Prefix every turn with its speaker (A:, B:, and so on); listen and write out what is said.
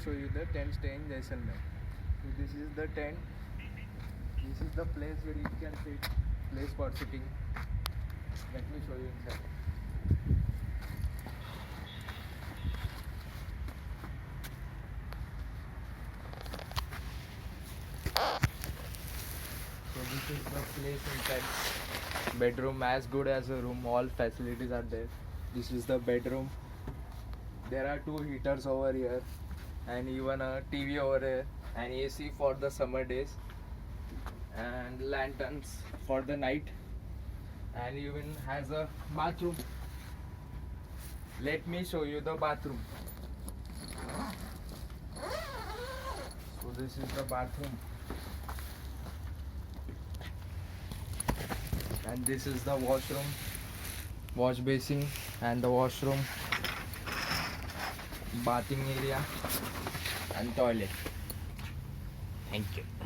A: show you the tent stay in Jaisalmer. So this is the tent. This is the place where you can sit. Place for sitting. Let me show you inside. So this is the place inside. Bedroom as good as a room. All facilities are there. This is the bedroom. There are two heaters over here, and even a TV over here, and AC for the summer days, and lanterns for the night, and even has a bathroom. Let me show you the bathroom. So this is the bathroom, and this is the washroom, wash basin, and the washroom, bathing area, and toilet. Thank you.